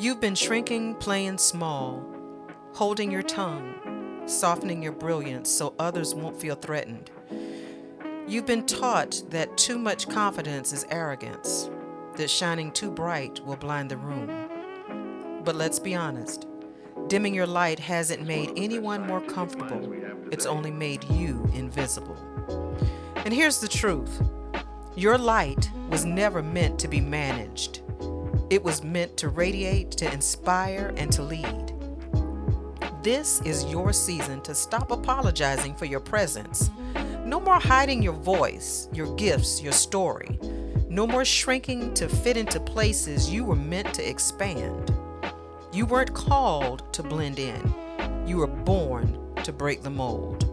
You've been shrinking, playing small, holding your tongue, softening your brilliance so others won't feel threatened. You've been taught that too much confidence is arrogance, that shining too bright will blind the room. But let's be honest, dimming your light hasn't made anyone more comfortable, it's only made you invisible. And here's the truth, your light was never meant to be managed. It was meant to radiate, to inspire, and to lead. This is your season to stop apologizing for your presence. No more hiding your voice, your gifts, your story. No more shrinking to fit into places you were meant to expand. You weren't called to blend in. You were born to break the mold.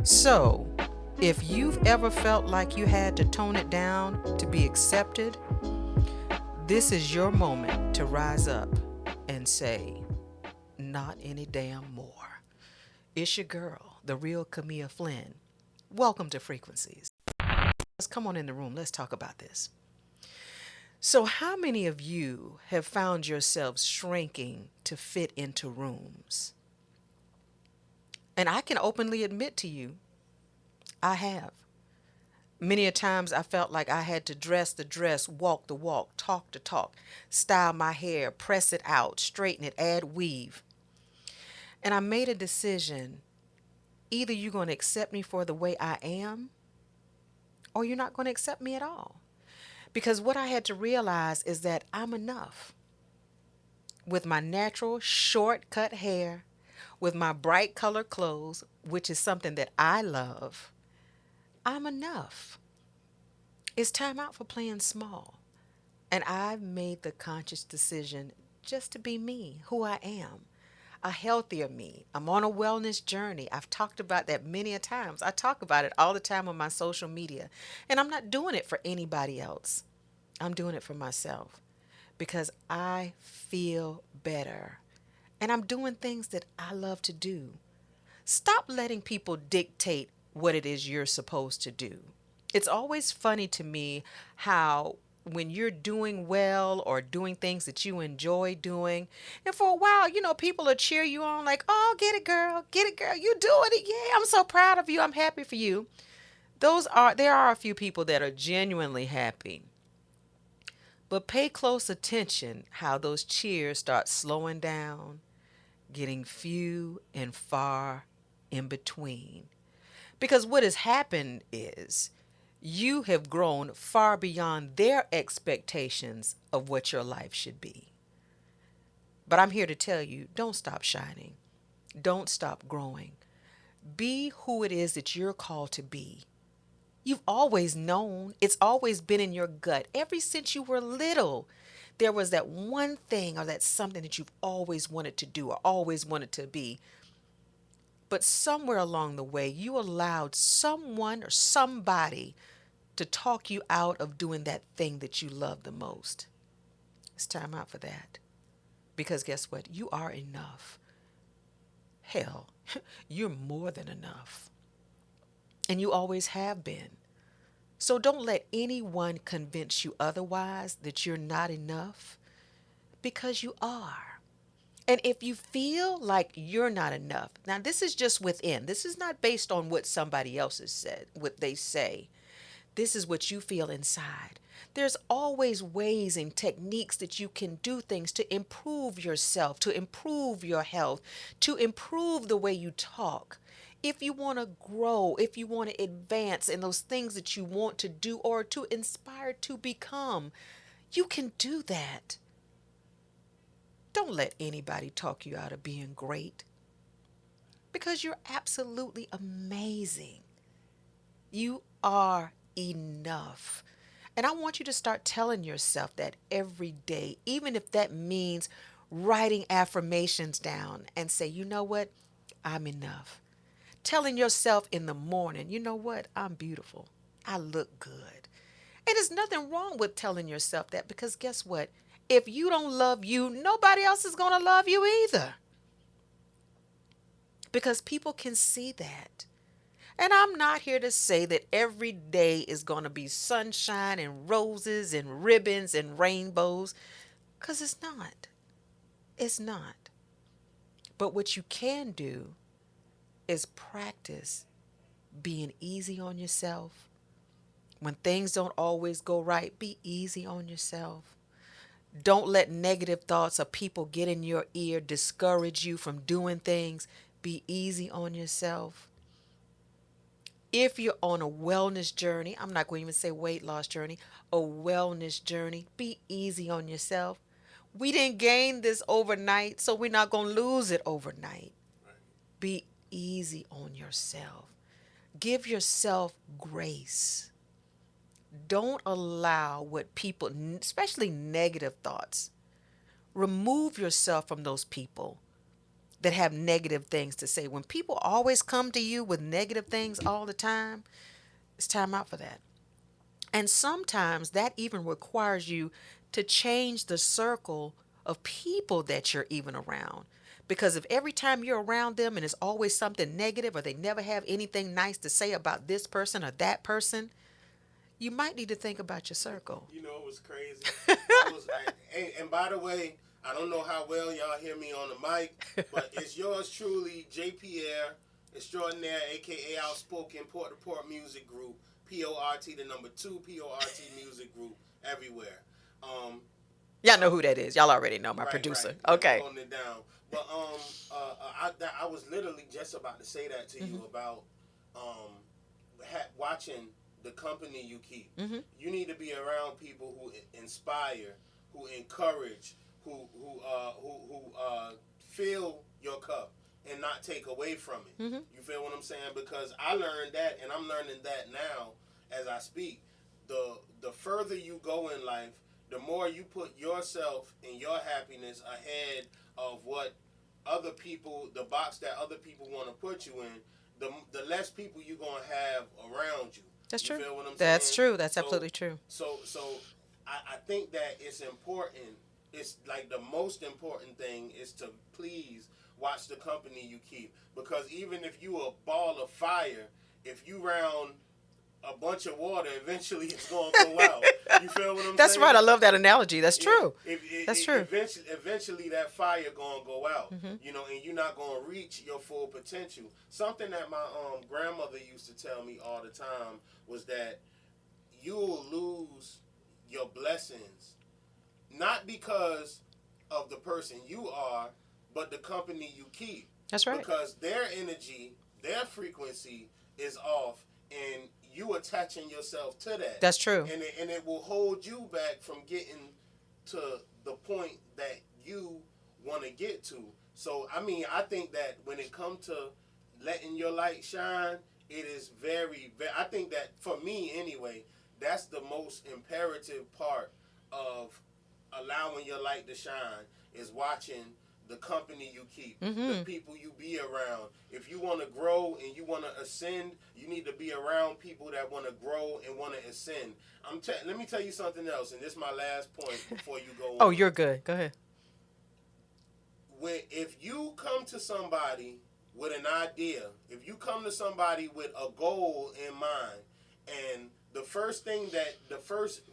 So, if you've ever felt like you had to tone it down to be accepted, this is your moment to rise up and say, not any damn more. It's your girl, the real Camilla Flynn. Welcome to Frequencies. Let's come on in the room. Let's talk about this. So how many of you have found yourselves shrinking to fit into rooms? And I can openly admit to you, I have. Many a times I felt like I had to dress the dress, walk the walk, talk the talk, style my hair, press it out, straighten it, add weave. And I made a decision. Either you're going to accept me for the way I am, or you're not going to accept me at all. Because what I had to realize is that I'm enough. With my natural short cut hair, with my bright color clothes, which is something that I love, I'm enough. It's time out for playing small. And I've made the conscious decision just to be me, who I am, a healthier me. I'm on a wellness journey. I've talked about that many a times. I talk about it all the time on my social media. And I'm not doing it for anybody else. I'm doing it for myself because I feel better. And I'm doing things that I love to do. Stop letting people dictate what it is you're supposed to do. It's always funny to me how when you're doing well or doing things that you enjoy doing, and for a while, people will cheer you on like, oh, get it, girl, you doing it. Yeah, I'm so proud of you. I'm happy for you. There are a few people that are genuinely happy. But pay close attention how those cheers start slowing down, getting few and far in between. Because what has happened is you have grown far beyond their expectations of what your life should be. But I'm here to tell you, don't stop shining. Don't stop growing. Be who it is that you're called to be. You've always known. It's always been in your gut. Ever since you were little, there was that one thing or that something that you've always wanted to do or always wanted to be. But somewhere along the way, you allowed someone or somebody to talk you out of doing that thing that you love the most. It's time out for that. Because guess what? You are enough. Hell, you're more than enough. And you always have been. So don't let anyone convince you otherwise that you're not enough, because you are. And if you feel like you're not enough, now this is just within. This is not based on what somebody else has said, what they say. This is what you feel inside. There's always ways and techniques that you can do things to improve yourself, to improve your health, to improve the way you talk. If you want to grow, if you want to advance in those things that you want to do or to inspire to become, you can do that. Don't let anybody talk you out of being great, because you're absolutely amazing. You are enough. And I want you to start telling yourself that every day, even if that means writing affirmations down and say, you know what? I'm enough. Telling yourself in the morning, you know what? I'm beautiful. I look good. And there's nothing wrong with telling yourself that, because guess what? If you don't love you, nobody else is going to love you either. Because people can see that. And I'm not here to say that every day is going to be sunshine and roses and ribbons and rainbows, because it's not. It's not. But what you can do is practice being easy on yourself. When things don't always go right, be easy on yourself. Don't let negative thoughts of people get in your ear discourage you from doing things. Be easy on yourself. If you're on a wellness journey, I'm not going to even say weight loss journey, a wellness journey, be easy on yourself. We didn't gain this overnight, so we're not going to lose it overnight. Be easy on yourself. Give yourself grace. Don't allow what people, especially negative thoughts, remove yourself from those people that have negative things to say. When people always come to you with negative things all the time, it's time out for that. And sometimes that even requires you to change the circle of people that you're even around. Because if every time you're around them and it's always something negative or they never have anything nice to say about this person or that person, you might need to think about your circle. You know, it was crazy. And by the way, I don't know how well y'all hear me on the mic, but it's yours truly, J. Pierre, extraordinaire, aka Outspoken Port to Port Music Group, PORT, the number 2 PORT Music Group, everywhere. Y'all know who that is. Y'all already know my Right, producer. right. Okay. Holding it down. But I was literally just about to say that to you about watching the company you keep. You need to be around people who inspire, who encourage, who fill your cup and not take away from it. You feel what I'm saying? Because I learned that, and I'm learning that now as I speak. The further you go in life, the more you put yourself and your happiness ahead of what other people, the box that other people want to put you in, the less people you're going to have around you. That's You true. feel what I'm That's saying? true. That's absolutely true. So I think that it's important. It's like the most important thing is to please watch the company you keep. Because even if you a ball of fire, if you round a bunch of water, eventually it's going to go out. You feel what I'm That's saying? right. I love that analogy. That's true. That's true. Eventually that fire going to go out. You know, and you're not going to reach your full potential. Something that my grandmother used to tell me all the time was that you'll lose your blessings not because of the person you are, but the company you keep. That's right. Because their energy, their frequency is off, and you attaching yourself to that. That's true. And it will hold you back from getting to the point that you want to get to. So, I mean, I think that when it comes to letting your light shine, it is very, very, I think that for me anyway, that's the most imperative part of allowing your light to shine is watching the company you keep, the people you be around. If you want to grow and you want to ascend, you need to be around people that want to grow and want to ascend. Let me tell you something else, and this is my last point before you go on. Oh, you're good. Go ahead. If you come to somebody with an idea, if you come to somebody with a goal in mind, and the first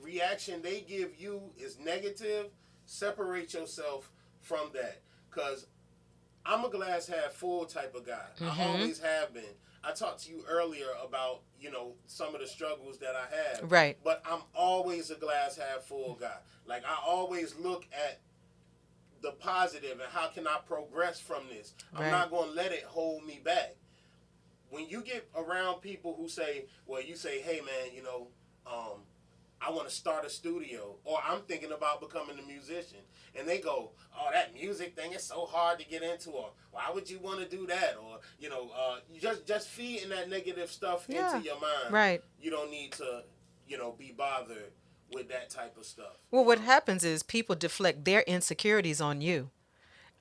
reaction they give you is negative, separate yourself from that. Because I'm a glass half full type of guy. I always have been. I talked to you earlier about, some of the struggles that I have. Right. But I'm always a glass half full guy. Like, I always look at the positive and how can I progress from this. Right. I'm not going to let it hold me back. When you get around people who say, well, you say, hey, man, I want to start a studio, or I'm thinking about becoming a musician. And they go, oh, that music thing is so hard to get into, or why would you want to do that? Or, you just feeding that negative stuff into your mind. Right. You don't need to, be bothered with that type of stuff. Well, what happens is people deflect their insecurities on you.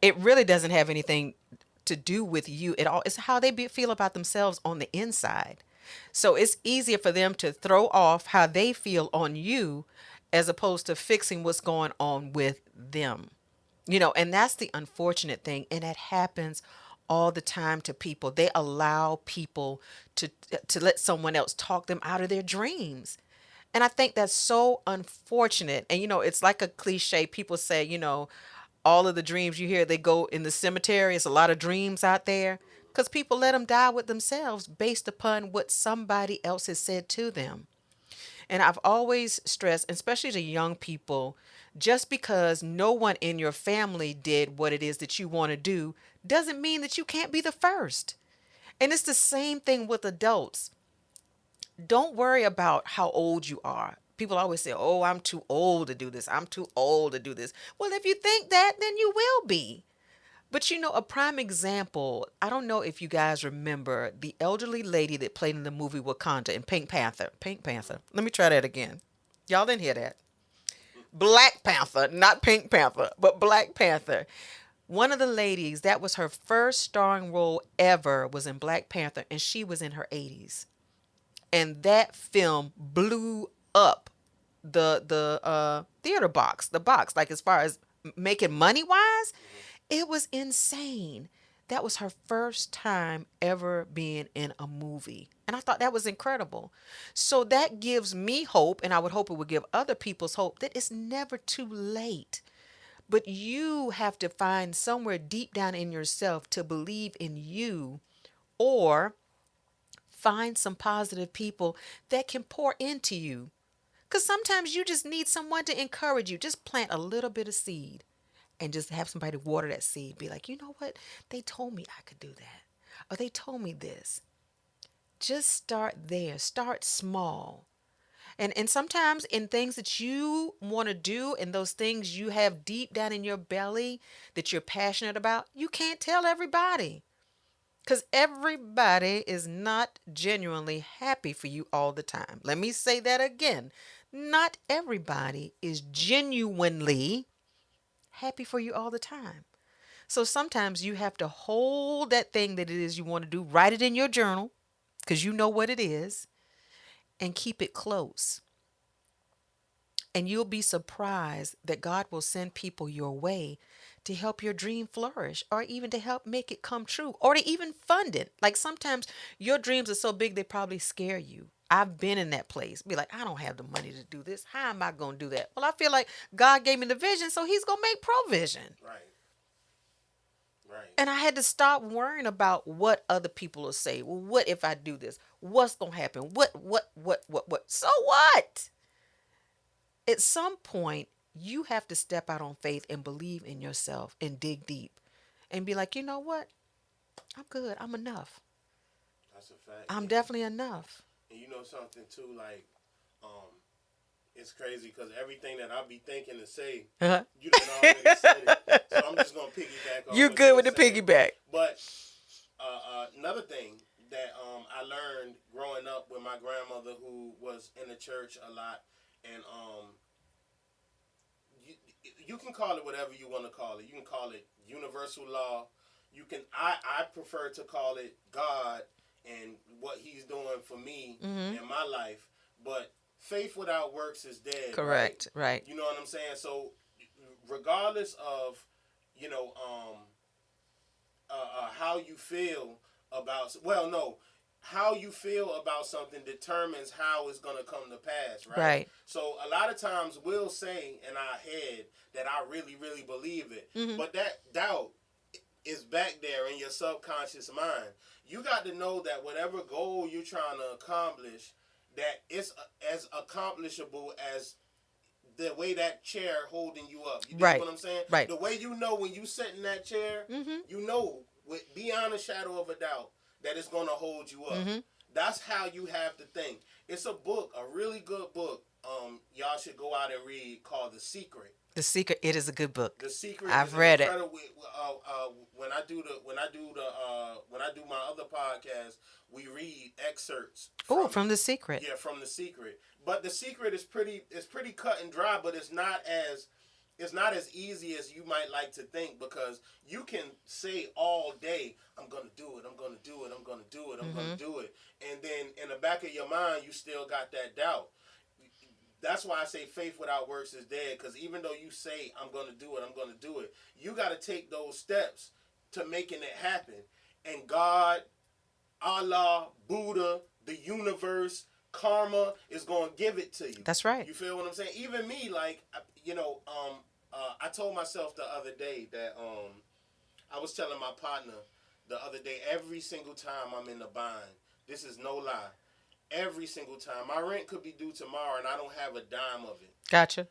It really doesn't have anything to do with you at all. It's how they feel about themselves on the inside. So it's easier for them to throw off how they feel on you as opposed to fixing what's going on with them. And that's the unfortunate thing. And it happens all the time to people. They allow people to let someone else talk them out of their dreams. And I think that's so unfortunate. And, it's like a cliche. People say, all of the dreams you hear, they go in the cemetery. It's a lot of dreams out there because people let them die with themselves based upon what somebody else has said to them. And I've always stressed, especially to young people, just because no one in your family did what it is that you want to do doesn't mean that you can't be the first. And it's the same thing with adults. Don't worry about how old you are. People always say, "Oh, I'm too old to do this. I'm too old to do this." Well, if you think that, then you will be. But a prime example, I don't know if you guys remember the elderly lady that played in the movie Wakanda in Pink Panther. Pink Panther. Let me try that again. Y'all didn't hear that. Black Panther, not Pink Panther, but Black Panther. One of the ladies, that was her first starring role ever, was in Black Panther, and she was in her 80s. And that film blew up the theater box, the box, like as far as making money wise, it was insane. That was her first time ever being in a movie. And I thought that was incredible. So that gives me hope, and I would hope it would give other people's hope that it's never too late. But you have to find somewhere deep down in yourself to believe in you, or find some positive people that can pour into you. Because sometimes you just need someone to encourage you. Just plant a little bit of seed and just have somebody water that seed. Be like, you know what? They told me I could do that. Or they told me this. Just start there. Start small. And sometimes in things that you want to do and those things you have deep down in your belly that you're passionate about, you can't tell everybody. Because everybody is not genuinely happy for you all the time. Let me say that again. Not everybody is genuinely happy for you all the time. So sometimes you have to hold that thing that it is you want to do, write it in your journal because you know what it is, and keep it close. And you'll be surprised that God will send people your way to help your dream flourish, or even to help make it come true, or to even fund it. Like sometimes your dreams are so big they probably scare you. I've been in that place. Be like, I don't have the money to do this. How am I going to do that? Well, I feel like God gave me the vision, so he's going to make provision. Right. Right. And I had to stop worrying about what other people will say. Well, what if I do this? What's going to happen? What? So what? At some point, you have to step out on faith and believe in yourself and dig deep and be like, you know what? I'm good. I'm enough. That's a fact. I'm definitely enough. And you know something too, like, it's crazy because everything that I'll be thinking to say, Uh-huh. you done already said it. So I'm just gonna piggyback on. You what good with were the saying. piggyback. But another thing that I learned growing up with my grandmother, who was in the church a lot, and you can call it whatever you want to call it. You can call it universal law. You can. I prefer to call it God and what He's doing for me in my life. But faith without works is dead. Correct. Right. You know what I'm saying? So, regardless of, you know, how you feel about, well, no, how you feel about something determines how it's going to come to pass, right? Right. So, a lot of times we'll say in our head that I really, really believe it. But that doubt is back there in your subconscious mind. You got to know that whatever goal you're trying to accomplish, that it's as accomplishable as the way that chair holding you up. You Right. know what I'm saying? Right. The way you know when you sit in that chair, you know beyond a shadow of a doubt that it's going to hold you up. That's how you have to think. It's a book, a really good book. Y'all should go out and read, called The Secret. The Secret. It is a good book. The Secret. I've read it. When I do my other podcast, we read excerpts. From The Secret. Yeah, from The Secret. But The Secret is pretty cut and dry, but it's not as easy as you might like to think, because you can say all day, I'm going to do it, I'm going to do it, I'm going to do it, I'm going to do it. And then in the back of your mind, you still got that doubt. That's why I say faith without works is dead, because even though you say, I'm going to do it, I'm going to do it, you got to take those steps to making it happen. And God, Allah, Buddha, the universe, karma is going to give it to you. That's right. You feel what I'm saying? Even me, like, you know, I told myself the other day that I was telling my partner the other day, every single time I'm in the bind, this is no lie. Every single time. My rent could be due tomorrow and I don't have a dime of it. Gotcha.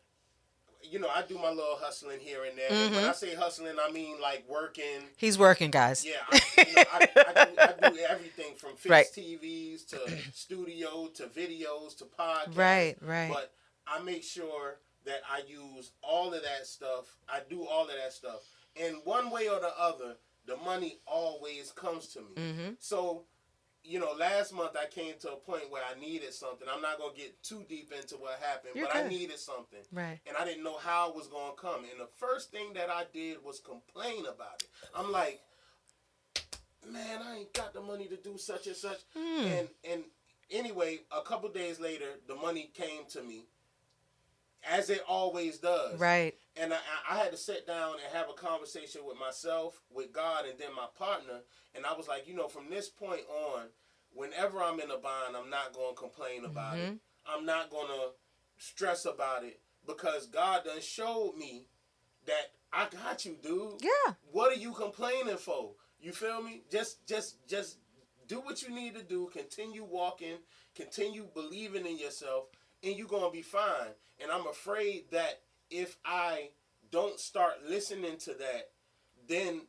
You know, I do my little hustling here and there. Mm-hmm. And when I say hustling, I mean like working. He's working, guys. Yeah, I do everything from fixed Right. TVs to studio to videos to podcasts. Right, right. But I make sure that I use all of that stuff. I do all of that stuff. And one way or the other, the money always comes to me. Mm-hmm. So, you know, last month I came to a point where I needed something. I'm not going to get too deep into what happened, You're but good. I needed something. Right. And I didn't know how it was going to come. And the first thing that I did was complain about it. I'm like, man, I ain't got the money to do such and such. And anyway, a couple days later, the money came to me, as it always does. Right. And I had to sit down and have a conversation with myself, with God, and then my partner. And I was like, you know, from this point on, whenever I'm in a bind, I'm not going to complain about it. I'm not going to stress about it, because God done showed me that I got you, dude. Yeah. What are you complaining for? You feel me? Just do what you need to do. Continue walking. Continue believing in yourself, and you're going to be fine. And I'm afraid that if I don't start listening to that, then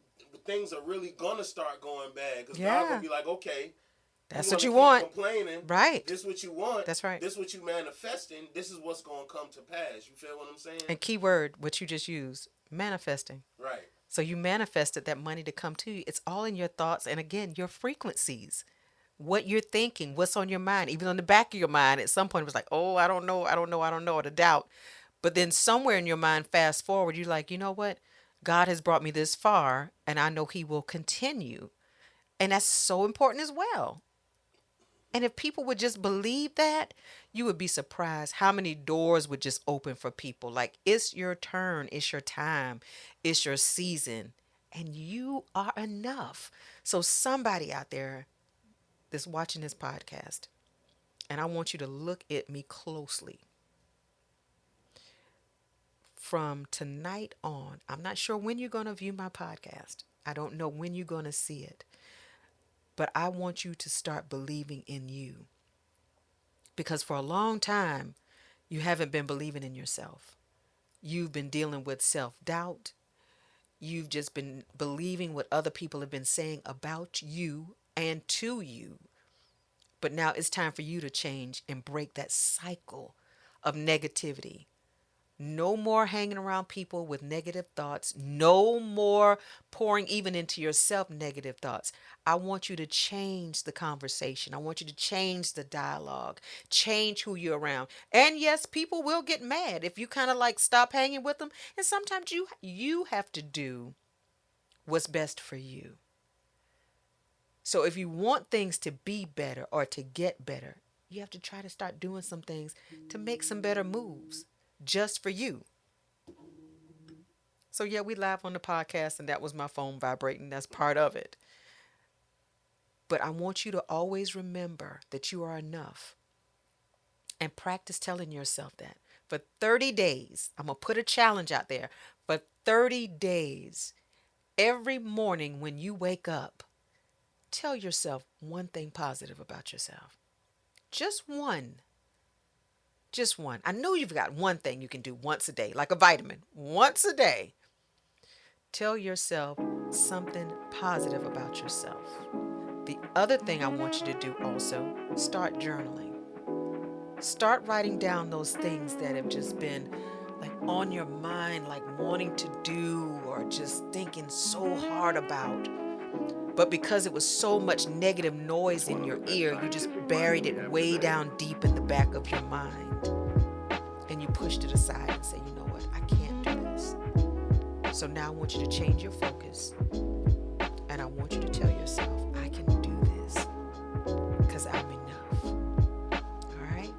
things are really going to start going bad. Because God's going to be like, okay, that's you what you keep want. Complaining. Right. This is what you want. That's right. This is what you manifesting. This is what's going to come to pass. You feel what I'm saying? And key word, what you just used, manifesting. Right. So you manifested that money to come to you. It's all in your thoughts. And again, your frequencies, what you're thinking, what's on your mind, even on the back of your mind. At some point, it was like, oh, I don't know, or the doubt. But then somewhere in your mind, fast forward, you're like, you know what? God has brought me this far, and I know he will continue. And that's so important as well. And if people would just believe that, you would be surprised how many doors would just open for people. Like, it's your turn, it's your time, it's your season, and you are enough. So somebody out there that's watching this podcast, and I want you to look at me closely. From tonight on, I'm not sure when you're going to view my podcast. I don't know when you're going to see it. But I want you to start believing in you. Because for a long time, you haven't been believing in yourself. You've been dealing with self-doubt. You've just been believing what other people have been saying about you and to you. But now it's time for you to change and break that cycle of negativity. No more hanging around people with negative thoughts. No more pouring even into yourself negative thoughts. I want you to change the conversation. I want you to change the dialogue. Change who you're around. And yes, people will get mad if you kind of like stop hanging with them. And sometimes you have to do what's best for you. So if you want things to be better or to get better, you have to try to start doing some things to make some better moves. Just for you. So yeah, we live on the podcast, and that was my phone vibrating. That's part of it. But I want you to always remember that you are enough. And practice telling yourself that. For 30 days, I'm going to put a challenge out there. For 30 days, every morning when you wake up, tell yourself one thing positive about yourself. Just one. Just one. I know you've got one thing you can do once a day, like a vitamin, once a day. Tell yourself something positive about yourself. The other thing I want you to do also, start journaling. Start writing down those things that have just been like on your mind, like wanting to do or just thinking so hard about. But because it was so much negative noise in your ear, you just buried it way down deep in the back of your mind. And you pushed it aside and say, you know what, I can't do this. So now I want you to change your focus. And I want you to tell yourself, I can do this because I'm enough. All right?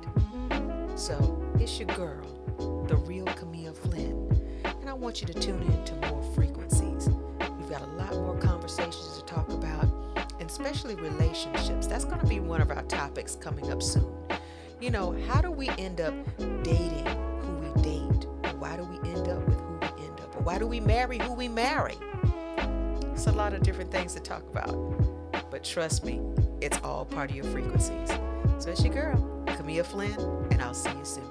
So it's your girl, the real Camille Flynn. And I want you to tune in to more frequencies. We've got a lot more conversations to talk about, and especially relationships. That's going to be one of our topics coming up soon. You know, how do we end up dating who we date? Why do we end up with who we end Why do we marry who we marry? It's a lot of different things to talk about. But trust me, it's all part of your frequencies. So it's your girl, Camille Flynn, and I'll see you soon.